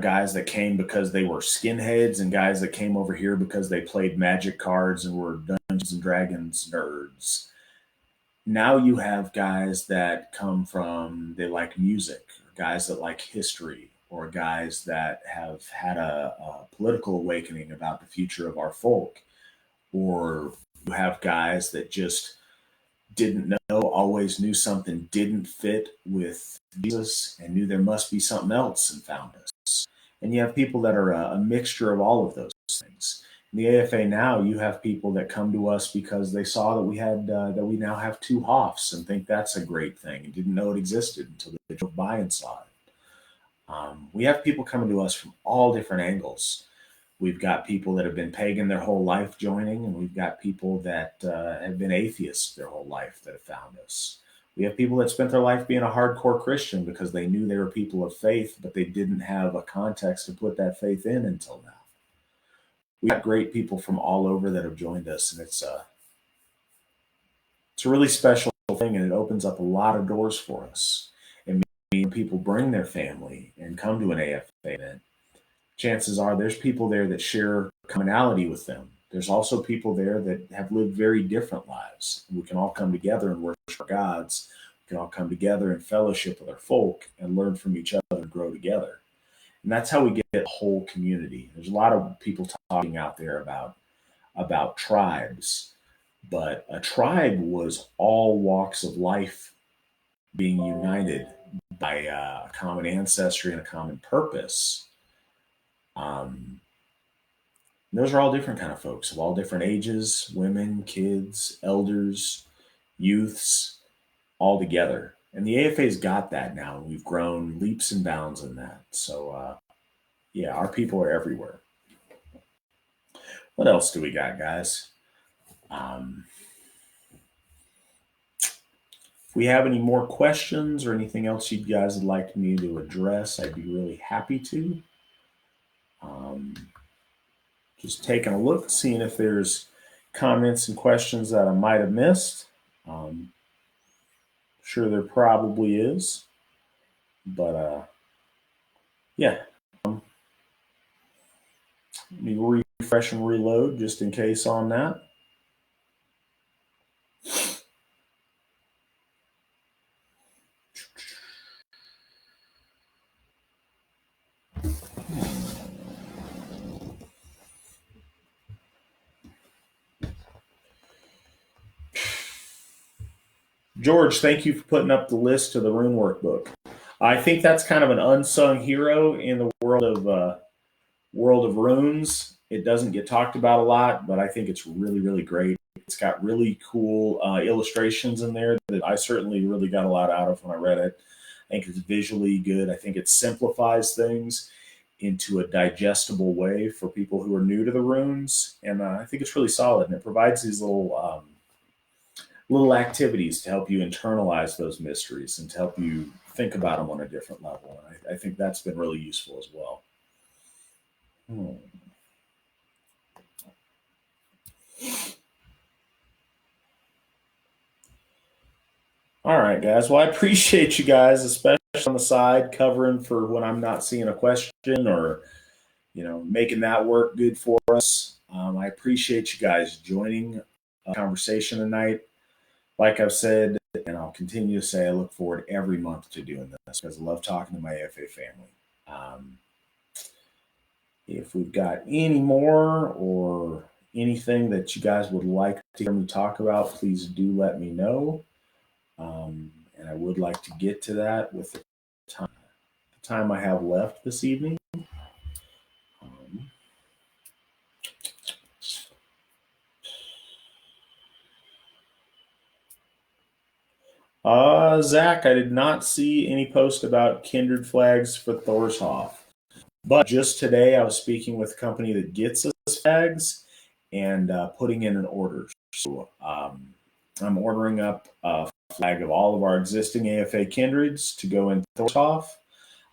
[SPEAKER 1] guys that came because they were skinheads and guys that came over here because they played magic cards and were Dungeons and Dragons nerds. Now you have guys that come from, they like music, or guys that like history, or guys that have had a political awakening about the future of our folk, or you have guys that just didn't know, always knew something didn't fit with Jesus and knew there must be something else and found us. And you have people that are a mixture of all of those things. In the AFA now, you have people that come to us because they saw that that we now have two Hoffs and think that's a great thing and didn't know it existed until they drove by and saw it. We have people coming to us from all different angles. We've got people that have been pagan their whole life joining, and we've got people that have been atheists their whole life that have found us. We have people that spent their life being a hardcore Christian because they knew they were people of faith, but they didn't have a context to put that faith in until now. We've got great people from all over that have joined us, and it's a really special thing, and it opens up a lot of doors for us. And when people bring their family and come to an AFA event, chances are there's people there that share commonality with them. There's also people there that have lived very different lives. We can all come together and worship our gods. We can all come together and fellowship with our folk and learn from each other and grow together. And that's how we get a whole community. There's a lot of people talking out there about tribes, but a tribe was all walks of life being united by a common ancestry and a common purpose. Um, those are all different kind of folks of all different ages, women, kids, elders, youths, all together. And the AFA's got that now, and we've grown leaps and bounds in that. So, yeah, our people are everywhere. What else do we got, guys? Um, if we have any more questions or anything else you guys would like me to address, I'd be really happy to. Um, just taking a look, seeing if there's comments and questions that I might have missed. Sure there probably is, but yeah. Let me refresh and reload just in case on that. George, thank you for putting up the list to the Rune Workbook. I think that's kind of an unsung hero in the world of runes. It doesn't get talked about a lot, but I think it's really, really great. It's got really cool illustrations in there that I certainly really got a lot out of when I read it. I think it's visually good. I think it simplifies things into a digestible way for people who are new to the runes, and I think it's really solid. And it provides these little activities to help you internalize those mysteries and to help you think about them on a different level. And I think that's been really useful as well. All right, guys. Well, I appreciate you guys, especially on the side, covering for when I'm not seeing a question or making that work good for us. I appreciate you guys joining a conversation tonight. Like I've said, and I'll continue to say, I look forward every month to doing this because I love talking to my AFA family. If we've got any more or anything that you guys would like to hear me talk about, please do let me know. And I would like to get to that with the time I have left this evening. Zach, I did not see any post about kindred flags for Thorshoff. But just today, I was speaking with a company that gets us flags and putting in an order. So I'm ordering up a flag of all of our existing AFA kindreds to go in Thorshoff.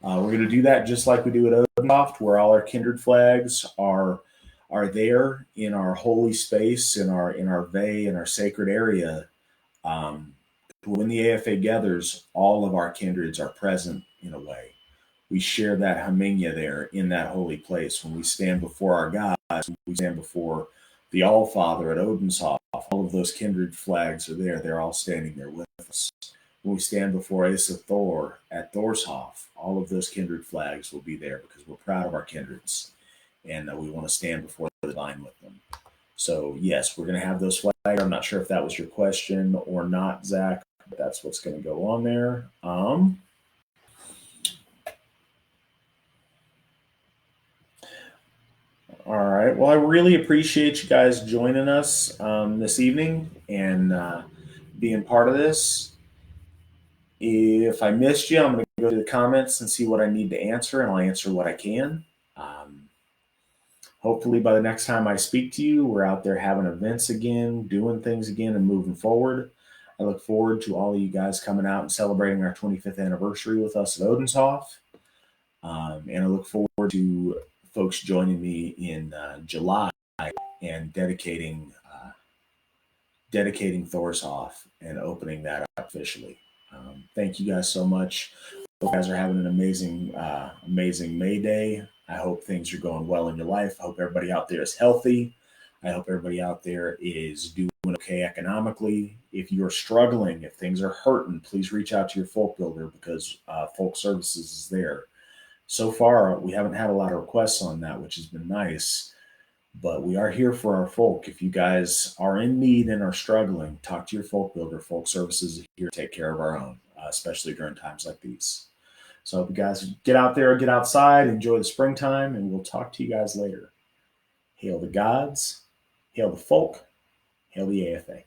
[SPEAKER 1] We're going to do that just like we do at Odensoft, where all our kindred flags are there in our holy space, in our vey, in our sacred area. Um, when the AFA gathers, all of our kindreds are present in a way. We share that Haminya there in that holy place. When we stand before our gods, when we stand before the All Father at Odenshoff, all of those kindred flags are there. They're all standing there with us. When we stand before Asa Thor at Thorshoff, all of those kindred flags will be there because we're proud of our kindreds and we want to stand before the divine with them. So, yes, we're going to have those flags. I'm not sure if that was your question or not, Zach, but that's what's going to go on there. All right. Well, I really appreciate you guys joining us this evening and being part of this. If I missed you, I'm going to go to the comments and see what I need to answer, and I'll answer what I can. Um, Hopefully, by the next time I speak to you, we're out there having events again, doing things again, and moving forward. I look forward to all of you guys coming out and celebrating our 25th anniversary with us at Odenshoff. And I look forward to folks joining me in July and dedicating Thorshoff and opening that up officially. Thank you guys so much. Hope you guys are having an amazing May Day. I hope things are going well in your life. I hope everybody out there is healthy. I hope everybody out there is doing okay economically. If you're struggling, if things are hurting, please reach out to your folk builder because folk services is there. So far, we haven't had a lot of requests on that, which has been nice. But we are here for our folk. If you guys are in need and are struggling, talk to your folk builder. Folk services is here to take care of our own, especially during times like these. So, if you guys get out there, get outside, enjoy the springtime, and we'll talk to you guys later. Hail the gods, hail the folk, hail the AFA.